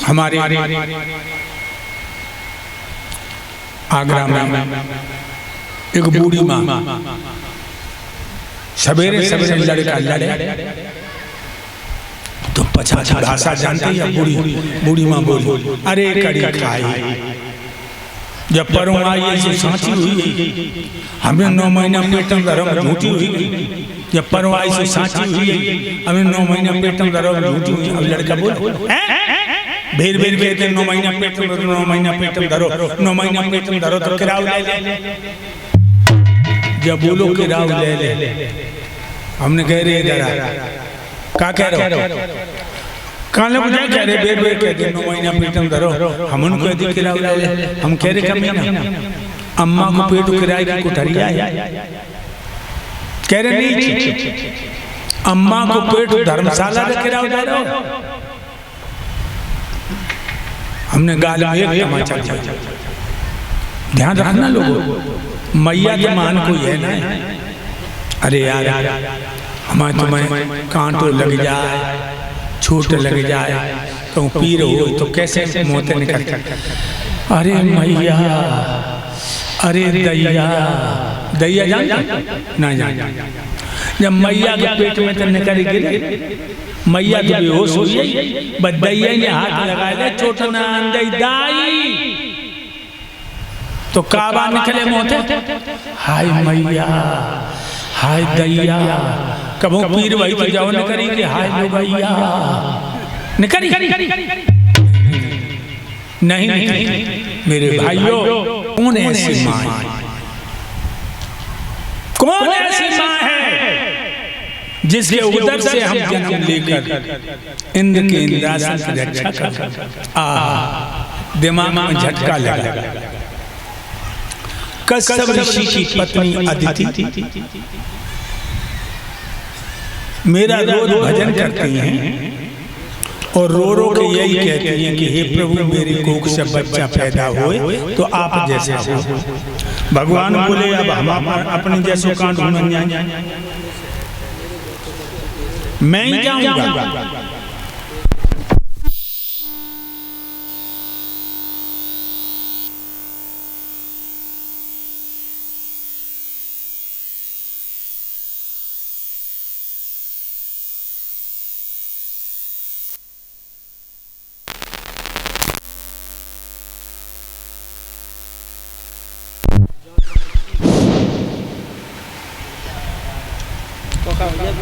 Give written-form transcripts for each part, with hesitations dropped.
हमारे आगरा में एक बूढ़ी माँ सवेरे सवेरे लड़का लड़े तो 50 भाषा जानती है। बूढ़ी माँ बोली, अरे कड़ी खाई जब परम आई ऐसी सांची हुई, हमें 9 महीना पेटम धर्म झूठी हुई। जब परम आई से सांची हुई, हमें 9 महीना पेटम धर्म झूठी हुई। अब लड़का बोल भेर भेर कहते 9 महीना पेटम धरो, 9 महीना पेटम धरो, 9 महीना पेटम धरो तो किराव ले ले। जब बोलो किराव ले ले, हमने कह रहे इधर क्या कह रहे हो, काले मुझे कह रहे बेर बेर कहते 9 महीना पेटम धरो, हम उनको कहते किराव ले ले। हम कह रहे कम महीना अम्मा को पेट किराए की कुठरिया है, कह रहे नहीं अम्मा को पेट धर्मशाला में किराया दे रहे हो। हमने गाल में एक तमाचा दिया। ध्यान रखना लोगों, मैया के मान को यह ना, अरे यार हमारे तुम्हें कांटो लग जाए, छूट लग जाए तो पीर हो तो कैसे मोते निकलते। अरे मैया, अरे दैया, दैया जान ना जान। जब मैया के पेट में तो निकल गिरे, मैया तो बेहोश हुई, बस दैया ने हाथ लगाया चोट ना दाई तो काबा निकले मोते। हाय मैया, हाय दैया, कबो पीर वही तो जाओ न करी कि हाय लो भैया निकरी। नहीं मेरे भाइयों, कौन ऐसी माँ है, कौन ऐसी माँ है जिसके उदर से हम जन्म लेकर इंद्र के इंद्रासन की रक्षा कर। दिमाग में झटका लगा। कश्यप ऋषि की पत्नी अदिति मेरा रोज भजन करती हैं और रो रो के यही कहती हैं कि हे प्रभु मेरी कोख से बच्चा पैदा होए तो आप जैसा हो। भगवान बोले अब हम अपने जैसों का ढूंढने जाएंगे, मैं ही जाऊंगा।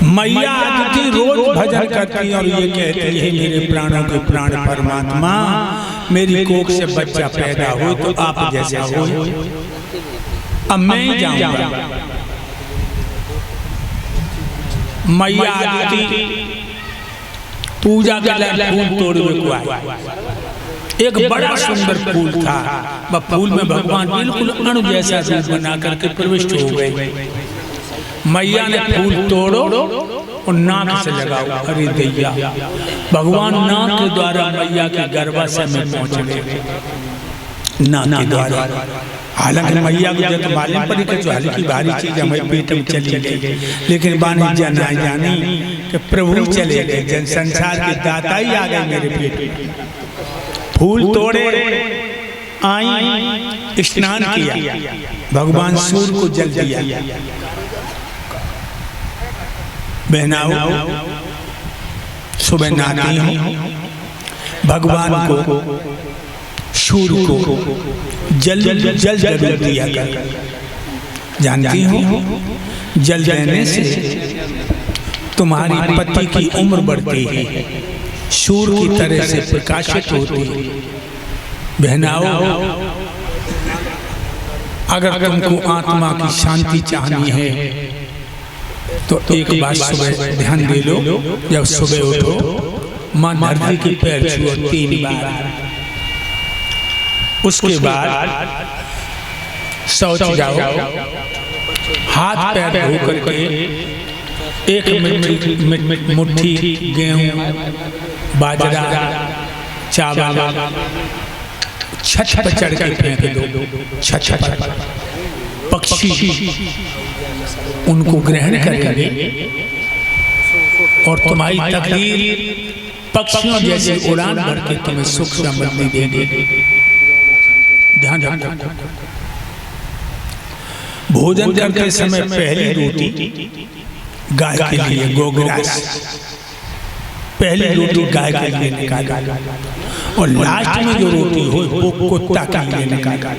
मैया आदिति रोज भजन करती और ये कहती है मेरे प्राणों के प्राण परमात्मा मेरी कोख से बच्चा पैदा हो तो आप जैसा हो। अब मैं जाऊंगा। मैया आदिति पूजा के लिए फूल तोड़ने को आई। एक बड़ा सुंदर फूल था, वह फूल में भगवान बिल्कुल अणु जैसा रूप बना करके प्रविष्ट हो गए। मैया ने फूल तोड़ो और नाक से लगाओ। अरे दैया, भगवान नाक के द्वारा मैया के गर्भाशय में पहुंच गए, नाक के द्वारा। हालांकि मैया को जब मालूम पड़ी कि जो हल्की भारी चीज हमारे पेट में चली गई, लेकिन बानी जाना जानी कि प्रभु चले गए, जन संसार के दाता ही आ गए मेरे पेट में। फूल तोड़े, आई, स्नान किया, भगवान सूर्य को जल दिया। बहनाओ, सुबह नहाती हूँ, भगवान को सूर्य को जल जरूर दिया कर। जानती हूँ जल देने से तुम्हारी पति की उम्र बढ़ती है, सूर्य की तरह से प्रकाशित होती है। बहनाओ, अगर तुमको आत्मा की शांति चाहनी है तो एक बात सुबह ध्यान दे लो। जब सुबह उठो, मां धरती के पैर छुओ 3 बार। उसके बाद शौच जाओ, हाथ पैर धो करके एक मुट्ठी गेहूं, बाजरा, चावल छत पर चढ़ कर फेंक दो। छत पर पक्षी उनको ग्रहण करेंगे और तुम्हारी तकदीर पक्षियों जैसी उड़ान भर के तुम्हें सुख समृद्धि देंगे। ध्यान रखो, भोजन करते समय पहली रोटी गाय के लिए गोग्रास, पहली रोटी गाय के लिए निकाला और लास्ट में जो रोटी हो वो कुत्ता के लिए निकाला।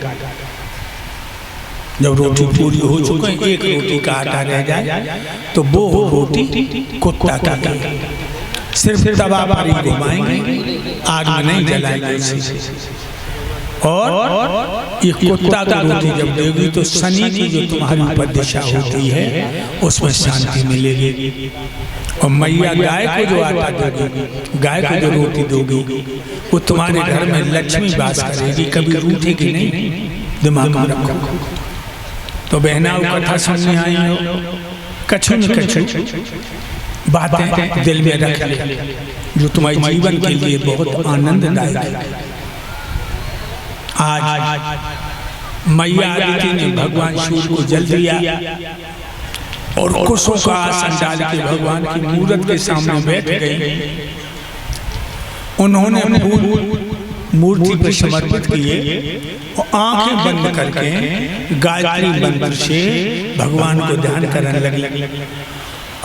जब रोटी पूरी हो चुके एक रोटी का आटा रह जाए तो वो रोटी कुत्ता का लिए, सिर्फ तवा पर ही घुमाएंगे, आग में नहीं जलाएंगे। और ये कुत्ता का रोटी जब देगी तो शनि की जो तुम्हारी ऊपर दिशा होती है उसमें शांति मिलेगी। और मैया गाय को जो आटा दोगी, गाय को जो रोटी दोगी, वो तुम्हारे घर में लक्ष्मी वास करेगी, कभी रूठेगी नहीं। दिमाग में रखो। तो बहना कथा सुनने आई हो, कछु न कछु बातें दिल में रख ले जो तुम्हारे जीवन के लिए बहुत आनंददायक है। आज मैया आदिति ने भगवान सूर्य को जल दिया और कुशों का आसन डाल के भगवान की मूर्त के सामने बैठ गई। उन्होंने फूल मूर्ति पर समर्पित किए और आंखें बंद करके गायत्री मंत्र से भगवान को ध्यान करने लगी।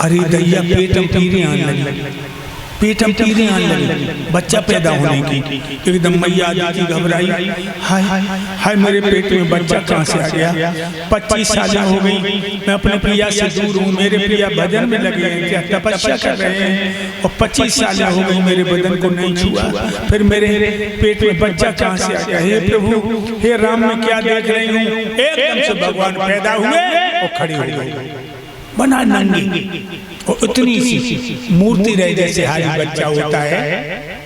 अरे दैया पेटम पीरे आने लगी, पेटम पीरे आने लगी, बच्चा पैदा होने की। एकदम मैया आदिति घबराई, हाय हाय मेरे पेट में बच्चा कहाँ से आ गया। 25 साल हो गई, मैं अपने प्रिया से दूर हूँ, मेरे प्रिया भजन में लगे हैं, क्या तपस्या कर रहे हैं, और 25 साल हो गई मेरे बदन को नहीं छुआ, फिर मेरे पेट में बच्चा कहाँ से आ गया। हे प्रभु, हे राम, मैं क्या देख रही हूँ। एकदम से भगवान पैदा हुए और खड़े हो गए, बना नंगी, और उतनी सी मूर्ति रह जैसे हारी बच्चा होता है।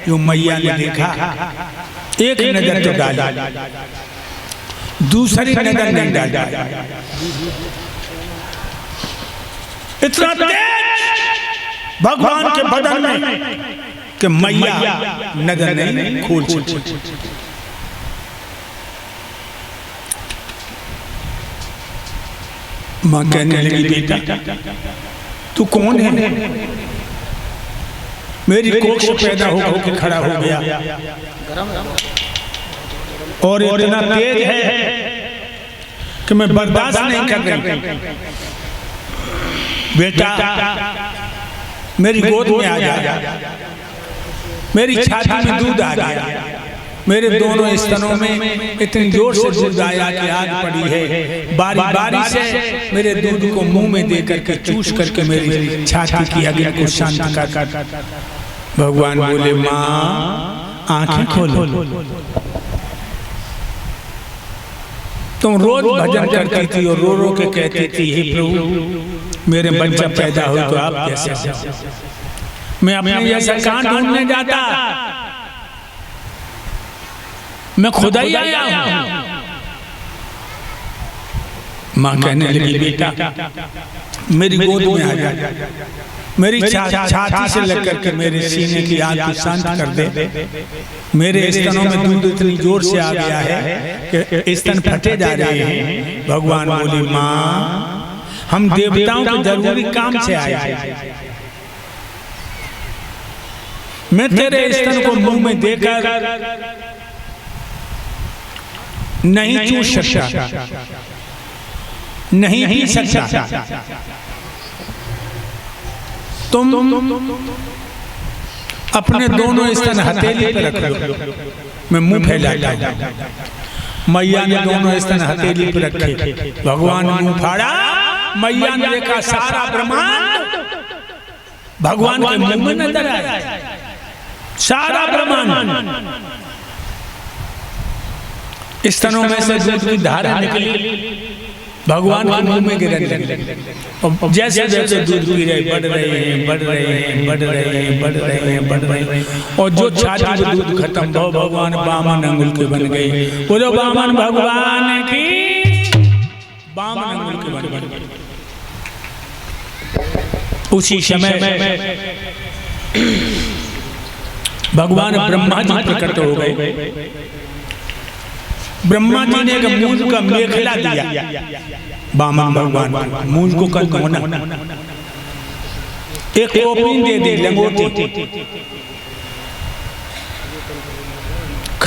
जो मैया ने देखा, एक नजर तो डाली, दूसरी नजर नहीं डाली। इतना तेज भगवान के बदन में कि मैया नजर नहीं खोल सकी। मां कहने लगी, बेटा तू कौन है। मेरी कोख से पैदा होकर खड़ा हो गया और इतना तेज है कि मैं बर्दाश्त नहीं कर रही। बेटा मेरी गोद में आ जा, मेरी छाती में दूध आ गया, मेरे दोनों स्तनों में इतनी जोर से दूध आया कि आग पड़ी है। बारी बारी से मेरे दूध को मुंह में दे करके चूस करके मेरी छाती की अग्नि को शांत कर। भगवान बोले, माँ आंखें खोलो। तुम रोज भजन करती थी और रो रो के कहती थी, हे प्रभु मेरे बच्चा पैदा हो तो आप कैसे। मैं अपने जैसा कहाँ ढूंढने जाता, मैं खुदा ही आया हूं। मां कहने लगी, बेटा मेरी गोद में आ जा, मेरी छाती से लग करके मेरे सीने की आग को शांत कर दे। मेरे स्तनों में दूध इतनी जोर से आ गया है कि स्तन फटे जा रहे हैं। भगवान बोली, मां हम देवताओं के जरूरी काम से आए, मैं तेरे स्तन को मुंह में देकर नहीं चूस सकता, नहीं पी सकता। तुम अपने दोनों स्तन हथेली पर रख लो, मैं मुंह फैलाता हूं। मैया ने दोनों स्तन हथेली पर रखे, भगवान मुंह फाड़ा, मैया ने देखा सारा ब्रह्मांड भगवान के मुंह में नजर आया, सारा ब्रह्मांड। स्तनों में से दूध की धारा निकली, भगवान के मुंह में गिरने लगी। और जैसे जैसे दूध पी रहे, बढ़ रहे हैं, बढ़ रहे हैं, बढ़ रहे हैं, बढ़ रहे हैं, बढ़ रहे हैं। और जो छाती में दूध खत्म हो, भगवान बामन अंगुल के बन गए। बोलो बामन भगवान की, बामन अंगुल के बन गए। उसी समय भगवान ब्रह्मा जी प्रकट हो गए। ब्रह्मा जी ने एक मूंज का मेखला दिया बामन भगवान को, मूंज को कर होना, एक टोपी दे दी लंगोटी,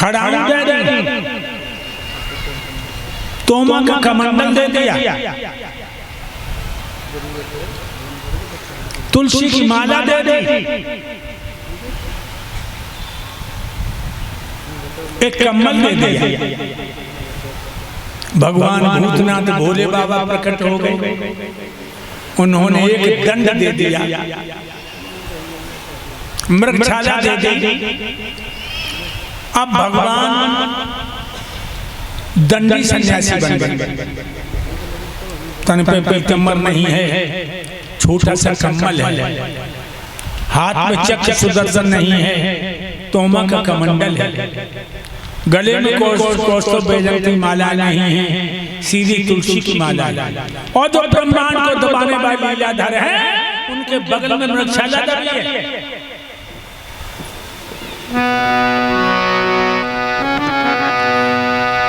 खड़ाऊ दे दी, तोमा का कमंडल दे दिया, तुलसी की माला दे दी, एक कम्बल दे दिया। भगवान भूतनाथ भोले बाबा प्रकट हो गए, उन्होंने एक दंड दे दिया, मृगछाला दे दी। अब भगवान दंडी सन्यासी बन गए। तन पे पीतम्बर नहीं है, छोटा सा कम्बल है, हाथ में चक्र सुदर्शन नहीं है, तोमा का कमंडल है, गले में कौस्तुभ बैजंती माला नहीं है, सीधी तुलसी की माला है। और जो ब्रह्मांड को दबाने वाले लीलाधर है, उनके बगल में मृगछाला दबी है।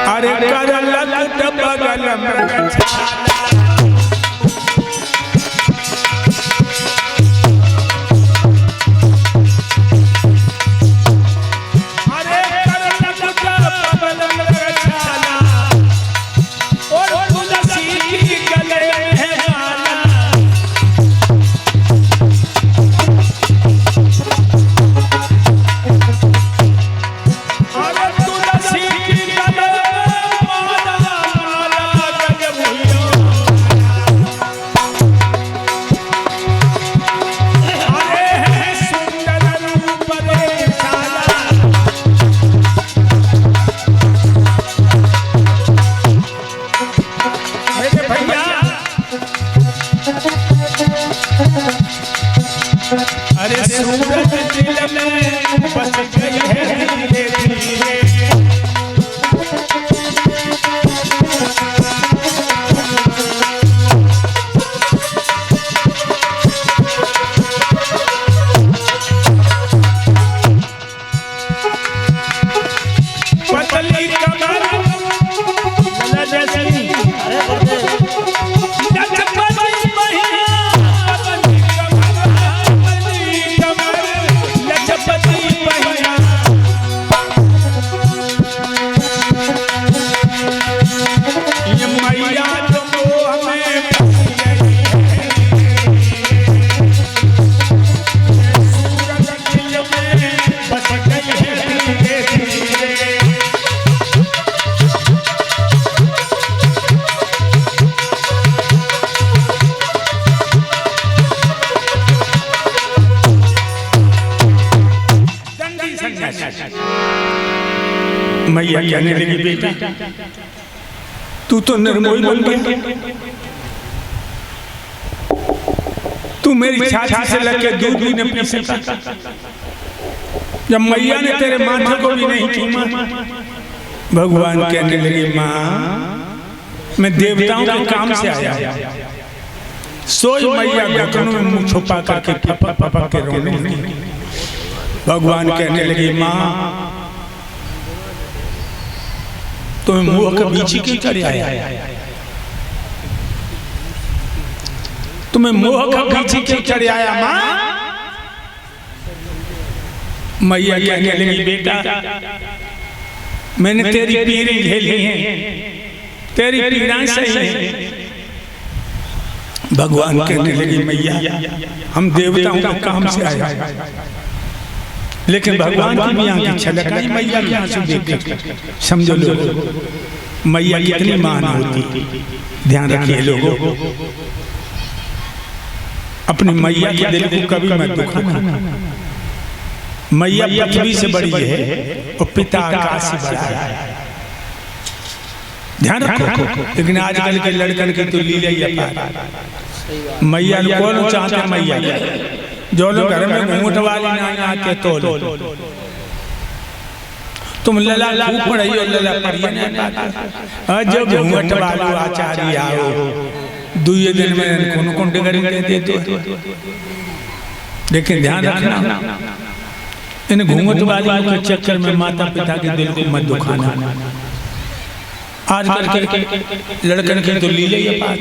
अरे करलत बगल मृगछाला, अरे सूरज दिल में बस गई है धीरे धीरे, पतली कमर मैया कहने लगी, बेटा तू तो निर्मोही बन गया, तू मेरी छाती से लगे दूध भी न पी सका। जब मैया ने तेरे माथे को भी नहीं चूमा, भगवान कहने लगे, माँ मैं देवताओं के काम से आया, सोई मैया घुटनों में मुंह छुपा करके पपा पपा के रोने लगी। भगवान कहने लगे, माँ तुम्हें मुंह के बीच क्यों चढ़ आया, तुम्हें मोह का बीच क्यों चढ़ आया माँ? मैया कहने लगी, बेटा मैंने तेरी पीड़ें झेली हैं, तेरी पीड़ाएं सही हैं। भगवान कहने लगी, मैया हम देवताओं के काम से आए, लेकिन भगवान की भी आंखें छलक आई मैया के आंसू देख कर। समझो लोग मैया कितनी महान होती, ध्यान रखिए लोगों, अपनी मैया के दिल को कभी मत दुखाना। मैया पृथ्वी से बड़ी है और पिता आकाश से बड़ा है, ध्यान रखो। लेकिन आजकल के लड़कन की तो लीला ही अपार। मैया कौन चाहते मैया, जो लोग घर में घूंघट वाली ना आते तो तुम लला खूब पढ़ाई और लला पढ़िए ना, जो घूंघट वालो आचार्य आओ दुए दिन में कौन कौन डिग्री दे देते। लेकिन ध्यान रखना, इन घूंघट वाली के चक्कर में माता पिता के दिल को मत दुखाना। आजकल के लड़कन के तो लीले ही पार।